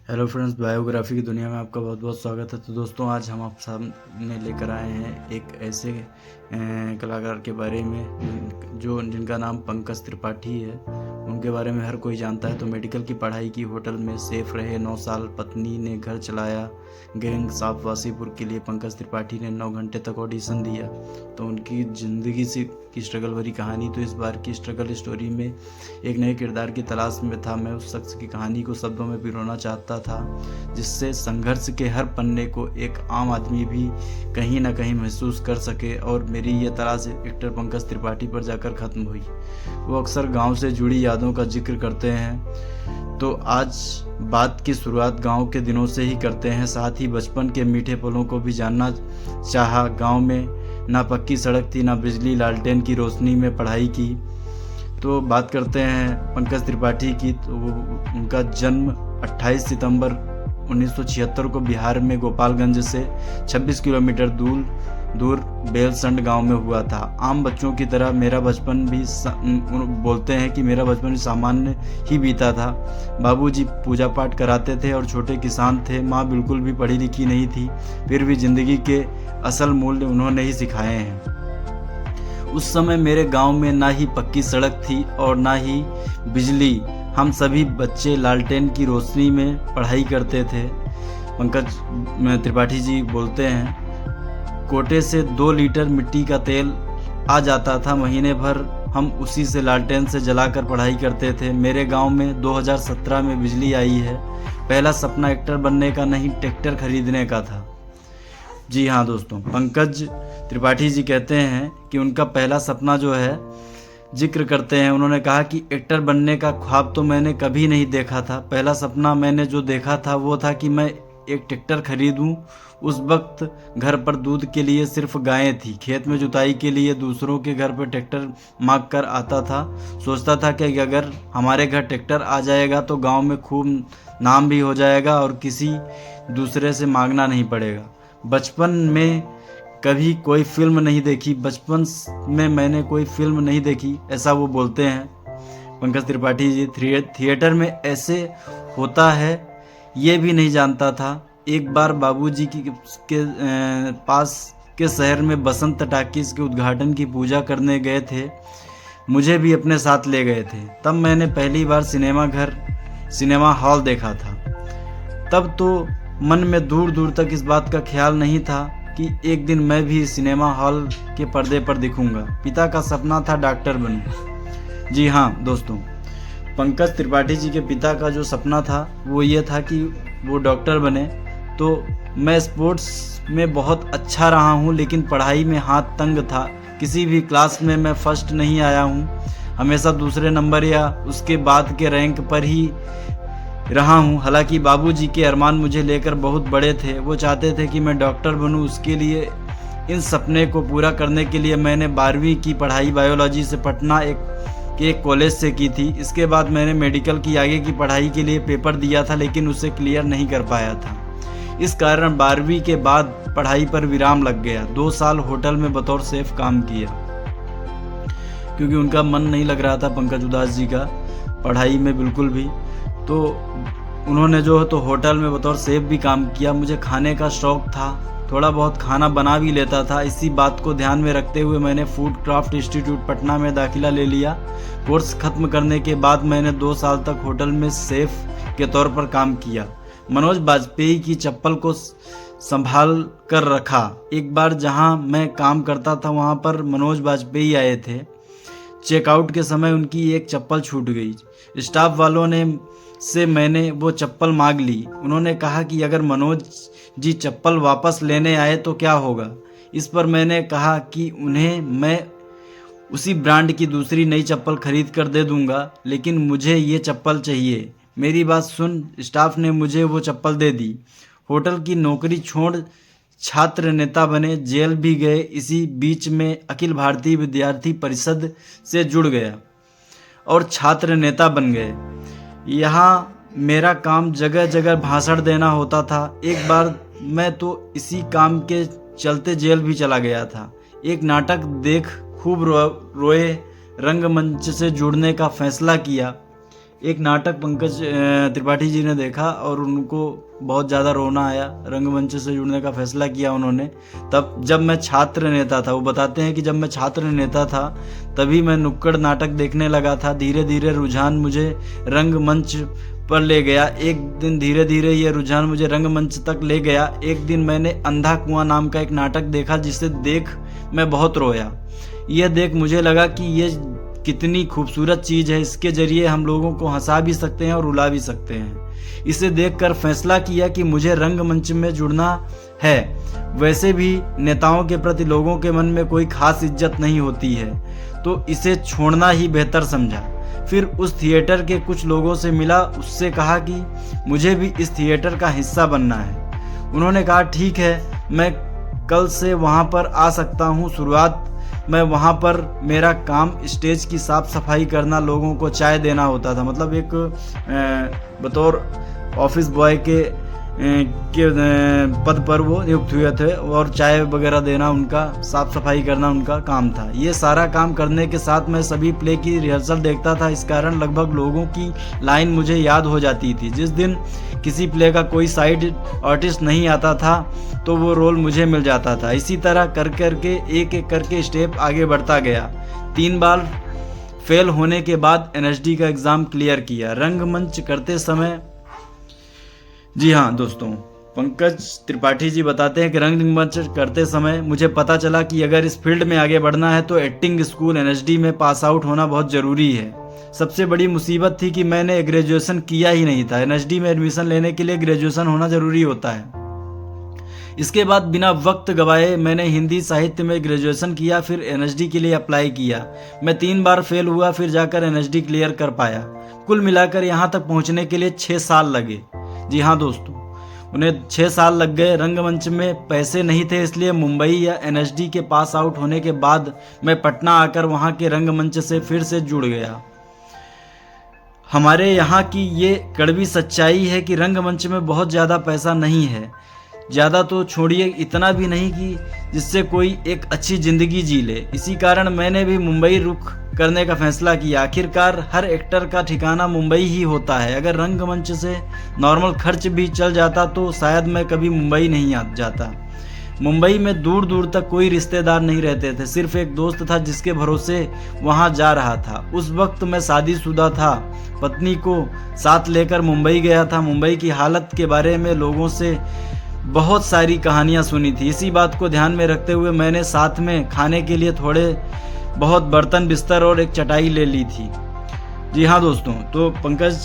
Hello friends, biography की दुनिया में आपका बहुत बहुत स्वागत है। तो दोस्तों, आज हम आप सामने लेकर आए हैं एक ऐसे कलाकार के बारे में जिनका नाम पंकज त्रिपाठी है। उनके बारे में हर कोई जानता है। तो मेडिकल की पढ़ाई की, होटल में सेफ रहे 9 साल, पत्नी ने घर चलाया, गैंग साफ वासीपुर के लिए पंकज त्रिपाठी ने 9 घंटे तक ऑडिशन दिया। तो उनकी ज़िंदगी से की स्ट्रगल भरी कहानी। तो इस बार की स्ट्रगल स्टोरी में एक नए किरदार की तलाश में था। मैं उस शख्स की कहानी को शब्दों में पिरोना चाहता था, जिससे संघर्ष के हर पन्ने को एक आम आदमी भी कहीं ना कहीं महसूस कर सके। और मेरी ये तलाश एक्टर पंकज त्रिपाठी पर जाकर ख़त्म हुई। वो अक्सर गांव से जुड़ी यादों का जिक्र करते हैं, तो आज बात की शुरुआत गांव के दिनों से ही करते हैं। साथ ही बचपन के मीठे पलों को भी जानना चाहा। गांव में ना पक्की सड़क थी, ना बिजली, लालटेन की रोशनी में पढ़ाई की। तो बात करते हैं पंकज त्रिपाठी की। तो उनका जन्म 28 सितंबर 1976 को बिहार में गोपालगंज से 26 किलोमीटर दूर बेलसंड गांव में हुआ था। आम बच्चों की तरह मेरा बचपन भी बोलते हैं कि मेरा बचपन भी सामान्य ही बीता था। बाबूजी पूजा पाठ कराते थे और छोटे किसान थे। माँ बिल्कुल भी पढ़ी लिखी नहीं थी, फिर भी जिंदगी के असल मूल्य उन्होंने ही सिखाए हैं। उस समय मेरे गांव में ना ही पक्की सड़क थी और ना ही बिजली। हम सभी बच्चे लालटेन की रोशनी में पढ़ाई करते थे। पंकज त्रिपाठी जी बोलते हैं, कोटे से 2 लीटर मिट्टी का तेल आ जाता था। महीने भर हम उसी से लालटेन से जलाकर पढ़ाई करते थे। मेरे गांव में 2017 में बिजली आई है। पहला सपना एक्टर बनने का नहीं, ट्रैक्टर खरीदने का था। जी हाँ दोस्तों, पंकज त्रिपाठी जी कहते हैं कि उनका पहला सपना जो है, जिक्र करते हैं, उन्होंने कहा कि एक्टर बनने का ख्वाब तो मैंने कभी नहीं देखा था। पहला सपना मैंने जो देखा था वो था कि मैं एक ट्रैक्टर खरीदूं। उस वक्त घर पर दूध के लिए सिर्फ गायें थी। खेत में जुताई के लिए दूसरों के घर पर ट्रैक्टर मांग कर आता था। सोचता था कि अगर हमारे घर ट्रैक्टर आ जाएगा तो गांव में खूब नाम भी हो जाएगा और किसी दूसरे से मांगना नहीं पड़ेगा। बचपन में कभी कोई फिल्म नहीं देखी, बचपन में मैंने कोई फिल्म नहीं देखी, ऐसा वो बोलते हैं पंकज त्रिपाठी जी। थिएटर में ऐसे होता है ये भी नहीं जानता था। एक बार बाबूजी के पास के शहर में बसंत टाकीज के उद्घाटन की पूजा करने गए थे। मुझे भी अपने साथ ले गए थे। तब मैंने पहली बार सिनेमा हॉल देखा था। तब तो मन में दूर दूर तक इस बात का ख्याल नहीं था कि एक दिन मैं भी सिनेमा हॉल के पर्दे पर दिखूंगा। पिता का सपना था डॉक्टर बनूं। जी हाँ दोस्तों, पंकज त्रिपाठी जी के पिता का जो सपना था वो ये था कि वो डॉक्टर बने। तो मैं स्पोर्ट्स में बहुत अच्छा रहा हूँ, लेकिन पढ़ाई में हाथ तंग था। किसी भी क्लास में मैं फर्स्ट नहीं आया हूँ, हमेशा दूसरे नंबर या उसके बाद के रैंक पर ही रहा हूँ। हालांकि बाबूजी के अरमान मुझे लेकर बहुत बड़े थे। वो चाहते थे कि मैं डॉक्टर बनूँ। उसके लिए, इन सपने को पूरा करने के लिए मैंने 12वीं की पढ़ाई बायोलॉजी से पटना एक कॉलेज से की थी। इसके बाद मैंने मेडिकल की आगे की पढ़ाई के लिए पेपर दिया था, लेकिन उसे क्लियर नहीं कर पाया था। इस कारण 12वीं के बाद पढ़ाई पर विराम लग गया। 2 साल होटल में बतौर शेफ काम किया, क्योंकि उनका मन नहीं लग रहा था पंकज उदास जी का पढ़ाई में बिल्कुल भी। तो उन्होंने जो है तो होटल में बतौर शेफ भी काम किया। मुझे खाने का शौक़ था, थोड़ा बहुत खाना बना भी लेता था। इसी बात को ध्यान में रखते हुए मैंने फूड क्राफ्ट इंस्टीट्यूट पटना में दाखिला ले लिया। कोर्स खत्म करने के बाद मैंने 2 साल तक होटल में शेफ के तौर पर काम किया। मनोज बाजपेयी की चप्पल को संभाल कर रखा। एक बार जहां मैं काम करता था वहां पर मनोज बाजपेयी आए थे। चेकआउट के समय उनकी एक चप्पल छूट गई। स्टाफ वालों से मैंने वो चप्पल मांग ली। उन्होंने कहा कि अगर मनोज जी चप्पल वापस लेने आए तो क्या होगा। इस पर मैंने कहा कि उन्हें मैं उसी ब्रांड की दूसरी नई चप्पल खरीद कर दे दूंगा, लेकिन मुझे ये चप्पल चाहिए। मेरी बात सुन स्टाफ ने मुझे वो चप्पल दे दी। होटल की नौकरी छोड़ छात्र नेता बने, जेल भी गए। इसी बीच में अखिल भारतीय विद्यार्थी परिषद से जुड़ गया और छात्र नेता बन गए। यहाँ मेरा काम जगह जगह भाषण देना होता था। एक बार मैं तो इसी काम के चलते जेल भी चला गया था। एक नाटक देख खूब रोए, रंगमंच से जुड़ने का फैसला किया। एक नाटक पंकज त्रिपाठी जी ने देखा और उनको बहुत ज़्यादा रोना आया, रंगमंच से जुड़ने का फैसला किया उन्होंने। तब जब मैं छात्र नेता था, वो बताते हैं कि जब मैं छात्र नेता था तभी मैं नुक्कड़ नाटक देखने लगा था। धीरे धीरे रुझान मुझे रंगमंच पर ले गया। एक दिन धीरे धीरे ये रुझान मुझे रंगमंच तक ले गया। एक दिन मैंने अंधा कुआं नाम का एक नाटक देखा, जिसे देख मैं बहुत रोया। यह देख मुझे लगा कि ये कितनी खूबसूरत चीज़ है, इसके जरिए हम लोगों को हंसा भी सकते हैं और रुला भी सकते हैं। इसे देखकर फैसला किया कि मुझे रंगमंच में जुड़ना है। वैसे भी नेताओं के प्रति लोगों के मन में कोई खास इज्जत नहीं होती है, तो इसे छोड़ना ही बेहतर समझा। फिर उस थिएटर के कुछ लोगों से मिला, उससे कहा कि मुझे भी इस थिएटर का हिस्सा बनना है। उन्होंने कहा ठीक है, मैं कल से वहाँ पर आ सकता हूँ। शुरुआत में वहाँ पर मेरा काम स्टेज की साफ सफाई करना, लोगों को चाय देना होता था। मतलब एक बतौर ऑफिस बॉय के पद पर वो नियुक्त हुए थे और चाय वगैरह देना, उनका साफ सफाई करना उनका काम था। ये सारा काम करने के साथ मैं सभी प्ले की रिहर्सल देखता था। इस कारण लगभग लोगों की लाइन मुझे याद हो जाती थी। जिस दिन किसी प्ले का कोई साइड आर्टिस्ट नहीं आता था तो वो रोल मुझे मिल जाता था। इसी तरह कर करके एक एक करके स्टेप आगे बढ़ता गया। 3 बार फेल होने के बाद NSD का एग्ज़ाम क्लियर किया। रंगमंच करते समय, जी हाँ दोस्तों, पंकज त्रिपाठी जी बताते हैं कि रंगमंच करते समय मुझे पता चला कि अगर इस फील्ड में आगे बढ़ना है तो एक्टिंग स्कूल NSD में पास आउट होना बहुत ज़रूरी है। सबसे बड़ी मुसीबत थी कि मैंने ग्रेजुएशन किया ही नहीं था। NSD में एडमिशन लेने के लिए ग्रेजुएशन होना ज़रूरी होता है। इसके बाद बिना वक्त गवाए मैंने हिंदी साहित्य में ग्रेजुएशन किया, फिर NSD के लिए अप्लाई किया। मैं 3 बार फेल हुआ, फिर जाकर NSD क्लियर कर पाया। कुल मिलाकर यहाँ तक पहुँचने के लिए 6 साल लगे। जी हाँ दोस्तों, उन्हें 6 साल लग गए। रंगमंच में पैसे नहीं थे, इसलिए मुंबई या NSD के पास आउट होने के बाद मैं पटना आकर वहाँ के रंगमंच से फिर से जुड़ गया। हमारे यहाँ की ये कड़वी सच्चाई है कि रंगमंच में बहुत ज़्यादा पैसा नहीं है। ज़्यादा तो छोड़िए, इतना भी नहीं कि जिससे कोई एक अच्छी ज़िंदगी जी ले। इसी कारण मैंने भी मुंबई रुख करने का फैसला किया। आखिरकार हर एक्टर का ठिकाना मुंबई ही होता है। अगर रंगमंच से नॉर्मल खर्च भी चल जाता तो शायद मैं कभी मुंबई नहीं आ जाता। मुंबई में दूर दूर तक कोई रिश्तेदार नहीं रहते थे, सिर्फ एक दोस्त था जिसके भरोसे वहाँ जा रहा था। उस वक्त मैं शादीशुदा था, पत्नी को साथ लेकर मुंबई गया था। मुंबई की हालत के बारे में लोगों से बहुत सारी कहानियाँ सुनी थी। इसी बात को ध्यान में रखते हुए मैंने साथ में खाने के लिए थोड़े बहुत बर्तन, बिस्तर और एक चटाई ले ली थी। जी हाँ दोस्तों, तो पंकज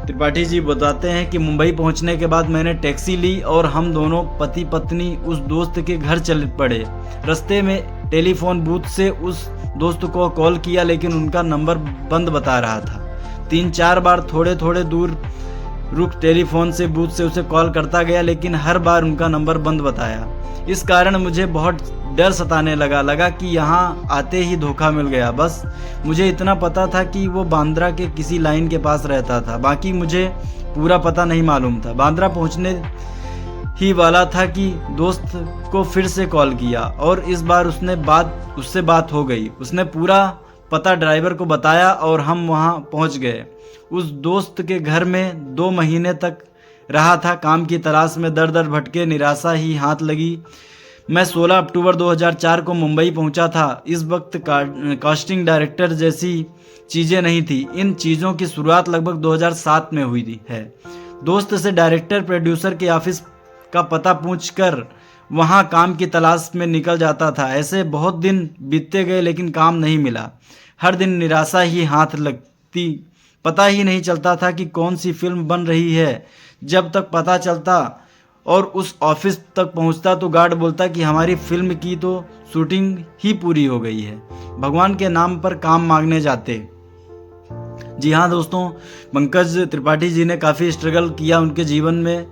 त्रिपाठी जी बताते हैं कि मुंबई पहुंचने के बाद मैंने टैक्सी ली और हम दोनों पति पत्नी उस दोस्त के घर चल पड़े। रास्ते में टेलीफोन बूथ से उस दोस्त को कॉल किया, लेकिन उनका नंबर बंद बता रहा था। 3-4 बार थोड़े थोड़े दूर रुक टेलीफोन से बूथ से उसे कॉल करता गया, लेकिन हर बार उनका नंबर बंद बताया। इस कारण मुझे बहुत डर सताने लगा कि यहाँ आते ही धोखा मिल गया। बस मुझे इतना पता था कि वो बांद्रा के किसी लाइन के पास रहता था, बाकी मुझे पूरा पता नहीं मालूम था। बांद्रा पहुँचने ही वाला था कि दोस्त को फिर से कॉल किया और इस बार उससे बात हो गई। उसने पूरा पता ड्राइवर को बताया और हम वहाँ पहुँच गए। उस दोस्त के घर में 2 महीने तक रहा था। काम की तलाश में दर दर भटके, निराशा ही हाथ लगी। मैं 16 अक्टूबर 2004 को मुंबई पहुंचा था। इस वक्त कास्टिंग डायरेक्टर जैसी चीज़ें नहीं थी। इन चीज़ों की शुरुआत लगभग 2007 में हुई थी है। दोस्त से डायरेक्टर प्रोड्यूसर के ऑफिस का पता पूछकर वहां काम की तलाश में निकल जाता था। ऐसे बहुत दिन बीतते गए, लेकिन काम नहीं मिला। हर दिन निराशा ही हाथ लगती। पता ही नहीं चलता था कि कौन सी फिल्म बन रही है। जब तक पता चलता और उस ऑफिस तक पहुंचता तो गार्ड बोलता कि हमारी फिल्म की तो शूटिंग ही पूरी हो गई है, भगवान के नाम पर काम मांगने जाते। जी हाँ दोस्तों, पंकज त्रिपाठी जी ने काफ़ी स्ट्रगल किया उनके जीवन में।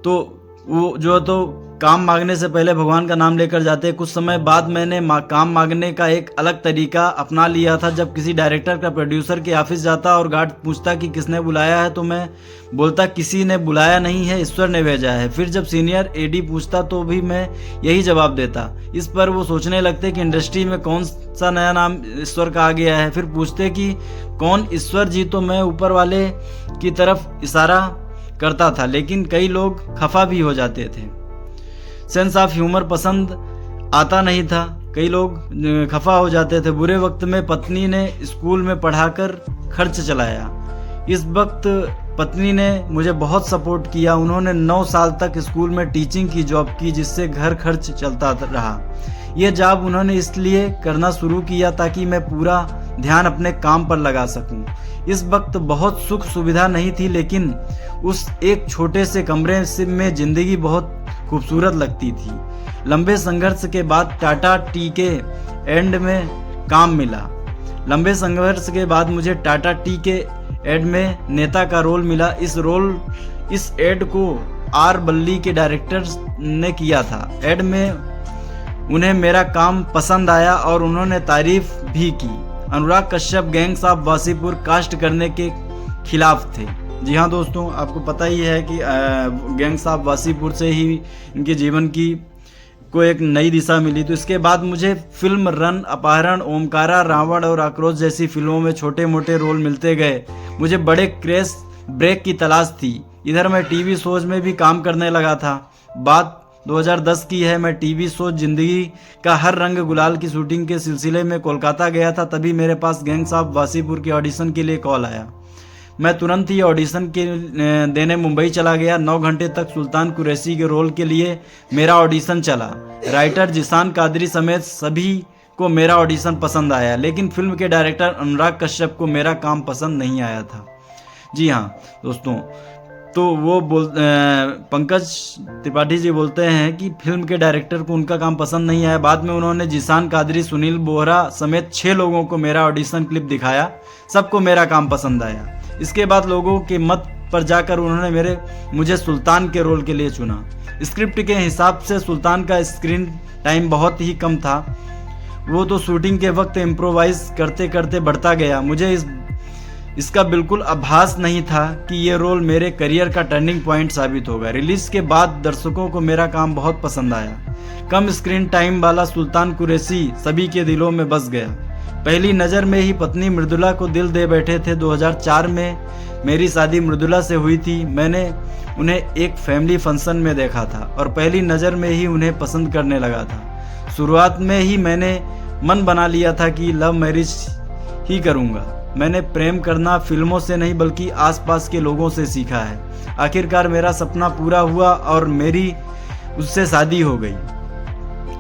तो वो जो तो काम मांगने से पहले भगवान का नाम लेकर जाते। कुछ समय बाद मैंने काम मांगने का एक अलग तरीका अपना लिया था। जब किसी डायरेक्टर का प्रोड्यूसर के ऑफिस जाता और गार्ड पूछता कि किसने बुलाया है, तो मैं बोलता किसी ने बुलाया नहीं है, ईश्वर ने भेजा है। फिर जब सीनियर एडी पूछता तो भी मैं यही जवाब देता। इस पर वो सोचने लगते कि इंडस्ट्री में कौन सा नया नाम ईश्वर का आ गया है। फिर पूछते कि कौन ईश्वर जी, तो मैं ऊपर वाले की तरफ इशारा करता था, लेकिन कई लोग खफा भी हो जाते थे। सेंस ऑफ ह्यूमर पसंद आता नहीं था, कई लोग खफा हो जाते थे। बुरे वक्त में पत्नी ने स्कूल में पढ़ाकर खर्च चलाया। इस वक्त पत्नी ने मुझे बहुत सपोर्ट किया। उन्होंने 9 साल तक स्कूल में टीचिंग की जॉब की, जिससे घर खर्च चलता रहा। ये जॉब उन्होंने इसलिए करना शुरू किया ताकि मैं पूरा ध्यान अपने काम पर लगा सकूं। इस वक्त बहुत सुख सुविधा नहीं थी, लेकिन उस एक छोटे से कमरे में जिंदगी बहुत खूबसूरत लगती थी। लंबे संघर्ष के बाद टाटा टी के एंड में काम मिला। लंबे संघर्ष के बाद मुझे टाटा टी के एड में नेता का रोल मिला। इस एड को आर बल्ली के डायरेक्टर ने किया था। एड में उन्हें मेरा काम पसंद आया और उन्होंने तारीफ भी की। Anurag Kashyap gangs of Wasseypur cast करने के खिलाफ थे। जी हाँ दोस्तों, आपको पता ही है कि गैंग्स ऑफ वासीपुर से ही इनके जीवन को एक नई दिशा मिली। तो इसके बाद मुझे फिल्म रन, अपहरण, ओमकारा, रावण और आक्रोश जैसी फिल्मों में छोटे मोटे रोल मिलते गए। मुझे बड़े क्रैश ब्रेक की तलाश थी। इधर मैं टीवी शोज में भी काम करने लगा था। बात 2010 की है। मैं टीवी शो जिंदगी का हर रंग गुलाल की शूटिंग के सिलसिले में कोलकाता गया था। तभी मेरे पास गैंग्स ऑफ वासीपुर के ऑडिशन के लिए कॉल आया। मैं तुरंत ही ऑडिशन देने मुंबई चला गया। 9 घंटे तक सुल्तान कुरैशी के रोल के लिए मेरा ऑडिशन चला। राइटर जिशान कादरी समेत सभी को मेरा ऑडिशन पसंद आया, लेकिन फिल्म के डायरेक्टर अनुराग कश्यप को मेरा काम पसंद नहीं आया था। जी हाँ दोस्तों, तो वो पंकज त्रिपाठी जी बोलते हैं कि फिल्म के डायरेक्टर को उनका काम पसंद नहीं आया। बाद में उन्होंने जिशान कादरी, सुनील बोहरा समेत 6 लोगों को मेरा ऑडिशन क्लिप दिखाया। सबको मेरा काम पसंद आया। इसके बाद लोगों के मत पर जाकर उन्होंने मुझे सुल्तान के रोल के लिए चुना। स्क्रिप्ट के हिसाब से सुल्तान का स्क्रीन टाइम बहुत ही कम था। वो तो शूटिंग के वक्त इम्प्रोवाइज करते करते बढ़ता गया। मुझे इसका बिल्कुल आभास नहीं था कि ये रोल मेरे करियर का टर्निंग पॉइंट साबित होगा। रिलीज के बाद दर्शकों को मेरा काम बहुत पसंद आया। कम स्क्रीन टाइम वाला सुल्तान कुरैशी सभी के दिलों में बस गया। पहली नज़र में ही पत्नी मृदुला को दिल दे बैठे थे। 2004 में मेरी शादी मृदुला से हुई थी। मैंने उन्हें एक फैमिली फंक्शन में देखा था और पहली नज़र में ही उन्हें पसंद करने लगा था। शुरुआत में ही मैंने मन बना लिया था कि लव मैरिज ही करूँगा। मैंने प्रेम करना फिल्मों से नहीं बल्कि आसपास के लोगों से सीखा है। आखिरकार मेरा सपना पूरा हुआ और मेरी उससे शादी हो गई।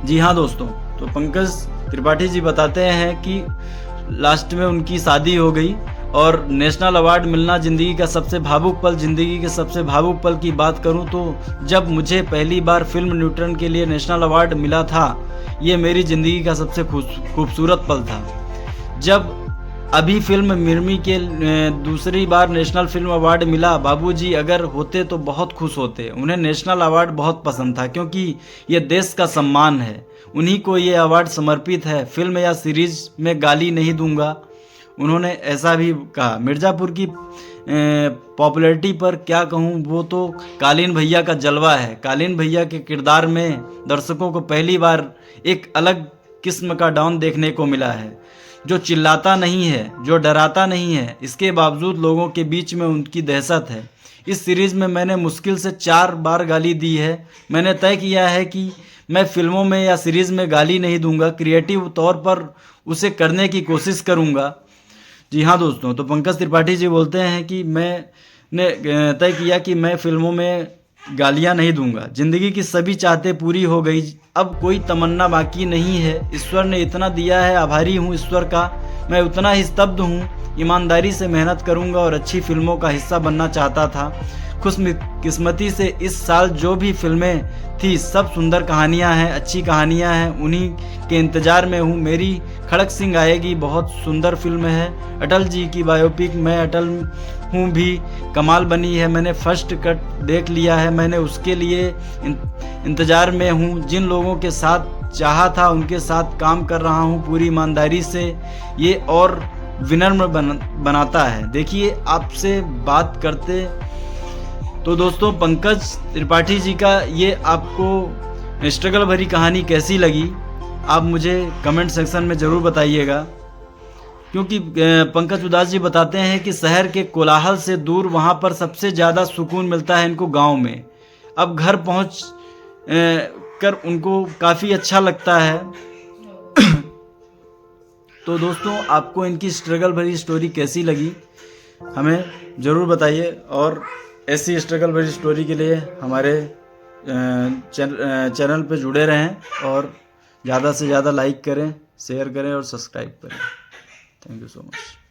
जी हाँ दोस्तों, तो पंकज त्रिपाठी जी बताते हैं कि लास्ट में उनकी शादी हो गई और नेशनल अवार्ड मिलना ज़िंदगी का सबसे भावुक पल। ज़िंदगी के सबसे भावुक पल की बात करूं तो जब मुझे पहली बार फिल्म न्यूट्रन के लिए नेशनल अवार्ड मिला था, ये मेरी ज़िंदगी का सबसे खूबसूरत पल था। जब अभी फिल्म मिर्मी के दूसरी बार नेशनल फिल्म अवार्ड मिला, बाबूजी अगर होते तो बहुत खुश होते। उन्हें नेशनल अवार्ड बहुत पसंद था क्योंकि ये देश का सम्मान है। उन्हीं को ये अवार्ड समर्पित है। फिल्म या सीरीज में गाली नहीं दूंगा, उन्होंने ऐसा भी कहा। मिर्ज़ापुर की पॉपुलैरिटी पर क्या कहूँ, वो तो कालीन भैया का जलवा है। कालीन भैया के किरदार में दर्शकों को पहली बार एक अलग किस्म का डॉन देखने को मिला है, जो चिल्लाता नहीं है, जो डराता नहीं है। इसके बावजूद लोगों के बीच में उनकी दहशत है। इस सीरीज़ में मैंने मुश्किल से 4 बार गाली दी है। मैंने तय किया है कि मैं फिल्मों में या सीरीज़ में गाली नहीं दूंगा, क्रिएटिव तौर पर उसे करने की कोशिश करूंगा। जी हाँ दोस्तों, तो पंकज त्रिपाठी जी बोलते हैं कि मैंने तय किया कि मैं फिल्मों में गालियां नहीं दूंगा। जिंदगी की सभी चाहतें पूरी हो गई, अब कोई तमन्ना बाकी नहीं है। ईश्वर ने इतना दिया है, आभारी हूँ ईश्वर का। मैं उतना ही स्तब्ध हूँ। ईमानदारी से मेहनत करूँगा और अच्छी फिल्मों का हिस्सा बनना चाहता था। खुशकिस्मती से इस साल जो भी फिल्में थी सब सुंदर कहानियाँ हैं, अच्छी कहानियाँ हैं। उन्हीं के इंतज़ार में हूँ। मेरी खड़क सिंह आएगी, बहुत सुंदर फिल्म है। अटल जी की बायोपिक, मैं अटल हूँ भी कमाल बनी है। मैंने फर्स्ट कट देख लिया है, मैंने उसके लिए इंतज़ार में हूँ। जिन लोगों के साथ चाहा था उनके साथ काम कर रहा हूँ पूरी ईमानदारी से। ये और विनम्र बनाता है। देखिए, आपसे बात करते तो दोस्तों पंकज त्रिपाठी जी का ये आपको स्ट्रगल भरी कहानी कैसी लगी, आप मुझे कमेंट सेक्शन में ज़रूर बताइएगा। क्योंकि पंकज उदास जी बताते हैं कि शहर के कोलाहल से दूर वहाँ पर सबसे ज़्यादा सुकून मिलता है इनको गांव में। अब घर पहुँच कर उनको काफ़ी अच्छा लगता है। तो दोस्तों, आपको इनकी स्ट्रगल भरी स्टोरी कैसी लगी हमें ज़रूर बताइए, और ऐसी स्ट्रगल भरी स्टोरी के लिए हमारे चैनल पे जुड़े रहें और ज़्यादा से ज़्यादा लाइक करें, शेयर करें और सब्सक्राइब करें। Thank you so much.